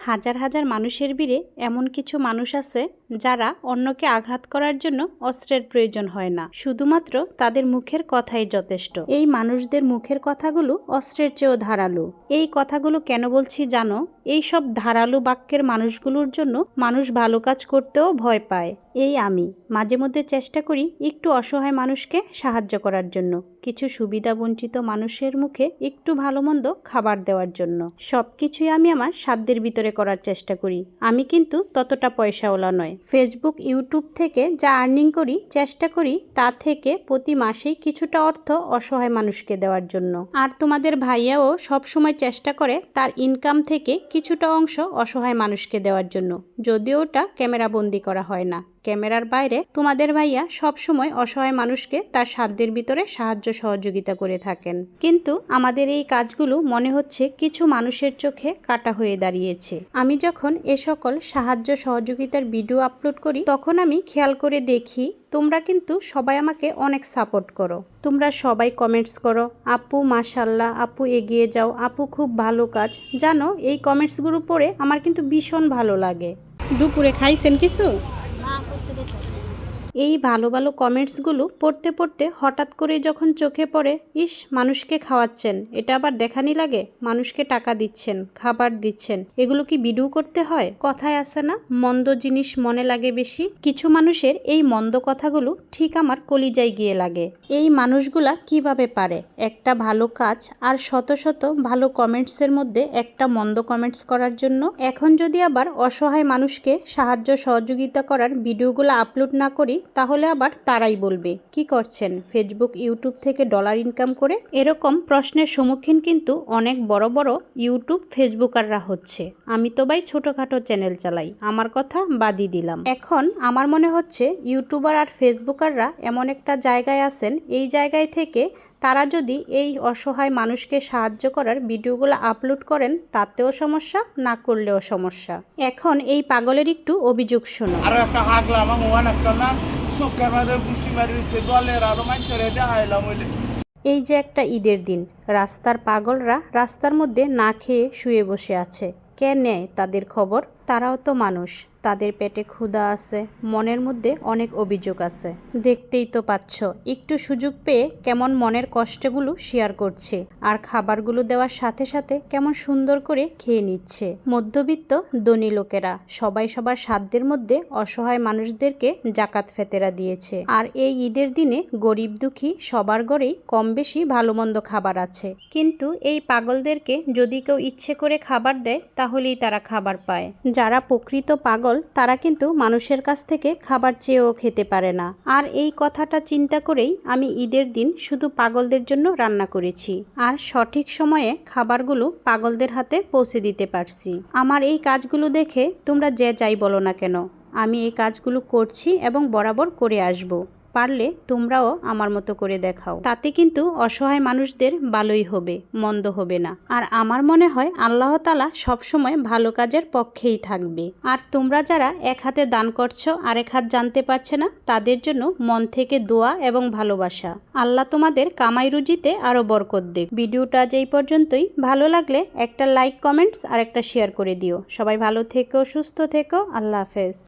হাজার হাজার মানুষের ভিড়ে এমন কিছু মানুষ আছে যারা অন্যকে আঘাত করার জন্য অস্ত্রের প্রয়োজন হয় না, শুধুমাত্র তাদের মুখের কথাই যথেষ্ট। এই মানুষদের মুখের কথাগুলো অস্ত্রের চেয়েও ধারালো। এই কথাগুলো কেন বলছি জানো? এই সব ধারালো বাক্যের মানুষগুলোর জন্য মানুষ ভালো কাজ করতেও ভয় পায়। এই আমি মাঝে মধ্যে চেষ্টা করি একটু অসহায় মানুষকে সাহায্য করার জন্য, কিছু সুবিধা বঞ্চিত মানুষের মুখে একটু ভালো মন্দ খাবার দেওয়ার জন্য। সবকিছুই আমি আমার সাধ্যের ভিতরে করার চেষ্টা করি। আমি কিন্তু ততটা পয়সাওয়ালা নয়। ফেসবুক, ইউটিউব থেকে যা আর্নিং করি চেষ্টা করি তা থেকে প্রতি মাসেই কিছুটা অর্থ অসহায় মানুষকে দেওয়ার জন্য। আর তোমাদের ভাইয়াও সবসময় চেষ্টা করে তার ইনকাম থেকে কিছুটা অংশ অসহায় মানুষকে দেওয়ার জন্য, যদিও ওটা ক্যামেরা বন্দি করা হয় না। ক্যামেরার বাইরে তোমাদের ভাইয়া সবসময় অসহায় মানুষকে তার সাধ্যের ভিতরে সাহায্য সহযোগিতা করে থাকেন। কিন্তু আমাদের এই কাজগুলো মনে হচ্ছে কিছু মানুষের চোখে কাটা হয়ে দাঁড়িয়েছে। আমি যখন এ সকল সাহায্য সহযোগিতার ভিডিও আপলোড করি তখন আমি খেয়াল করে দেখি তোমরা কিন্তু সবাই আমাকে অনেক সাপোর্ট করো। তোমরা সবাই কমেন্টস করো, আপু মাশাল্লাহ, আপু এগিয়ে যাও, আপু খুব ভালো কাজ। জানো, এই কমেন্টসগুলো পড়ে আমার কিন্তু ভীষণ ভালো লাগে। দুপুরে খাইছেন কিছু? এই ভালো ভালো কমেন্টসগুলো পড়তে পড়তে হঠাৎ করে যখন চোখে পড়ে, ইস মানুষকে খাওয়াচ্ছেন, এটা আবার দেখানি লাগে, মানুষকে টাকা দিচ্ছেন, খাবার দিচ্ছেন, এগুলো কি ভিডিও করতে হয়? কথায় আছে না, মন্দ জিনিস মনে লাগে বেশি। কিছু মানুষের এই মন্দ কথাগুলো ঠিক আমার কলিজায় গিয়ে লাগে। এই মানুষগুলা কিভাবে পারে একটা ভালো কাজ আর শত শত ভালো কমেন্টসের মধ্যে একটা মন্দ কমেন্টস করার জন্য? এখন যদি আবার অসহায় মানুষকে সাহায্য সহযোগিতা করার ভিডিওগুলো আপলোড না করি তাহলে আবার তারাই বলবে কি করছেন, ফেসবুক ইউটিউব থেকে ডলার ইনকাম করে? এরকম প্রশ্নের সম্মুখীন কিন্তু অনেক বড় বড় ইউটিউব ফেসবুকাররা হচ্ছে। আমি তো ভাই ছোটখাটো চ্যানেল চালাই, আমার কথা বাদই দিলাম। এখন আমার মনে হচ্ছে ইউটিউবার আর ফেসবুকাররা এমন একটা জায়গায় আছেন, এই জায়গায় থেকে তারা যদি এই অসহায় মানুষকে সাহায্য করার ভিডিওগুলো আপলোড করেন তাতেও সমস্যা, না করলেও সমস্যা। এখন এই পাগলের একটু অভিযোগ শোনো। এই যে একটা ঈদের দিন রাস্তার পাগলরা রাস্তার মধ্যে না খেয়ে শুয়ে বসে আছে, কে নেয় তাদের খবর? তারাও তো মানুষ, তাদের পেটে ক্ষুধা আছে, মনের মধ্যে অনেক অভিযোগ আছে। দেখতেই তো পাচ্ছ, একটু সুযোগ পেয়ে কেমন মনের কষ্টগুলো শেয়ার করছে, আর খাবারগুলো দেওয়ার সাথে সাথে কেমন সুন্দর করে খেয়ে নিচ্ছে। মধ্যবিত্ত ধনী লোকেরা সবাই সবার সাধ্যের মধ্যে অসহায় মানুষদেরকে জাকাত ফেতেরা দিয়েছে। আর এই ঈদের দিনে গরিব দুঃখী সবার ঘরেই কম বেশি ভালো মন্দ খাবার আছে, কিন্তু এই পাগলদেরকে যদি কেউ ইচ্ছে করে খাবার দেয় তাহলেই তারা খাবার পায়। যারা প্রকৃত পাগল তারা কিন্তু মানুষের কাছ থেকে খাবার চেয়েও খেতে পারে না। আর এই কথাটা চিন্তা করেই আমি ঈদের দিন শুধু পাগলদের জন্য রান্না করেছি, আর সঠিক সময়ে খাবারগুলো পাগলদের হাতে পৌঁছে দিতে পারছি। আমার এই কাজগুলো দেখে তোমরা যে যাই বলো না কেন, আমি এই কাজগুলো করছি এবং বরাবর করে আসব। পারলে তোমরাও আমার মতো করে দেখাও, তাতে কিন্তু অসহায় মানুষদের ভালোই হবে, মন্দ হবে না। আর আমার মনে হয় আল্লাহ তাআলা সবসময় ভালো কাজের পক্ষেই থাকবে। আর তোমরা যারা এক হাতে দান করছো আরেক হাত জানতে পারছে না, তাদের জন্য মন থেকে দোয়া এবং ভালোবাসা। আল্লাহ তোমাদের কামাই রুজিতে আরো বরকত দেখ। ভিডিওটা আজ এই পর্যন্তই। ভালো লাগলে একটা লাইক, কমেন্টস আর একটা শেয়ার করে দিও। সবাই ভালো থেকো, সুস্থ থেকো। আল্লাহ হাফেজ।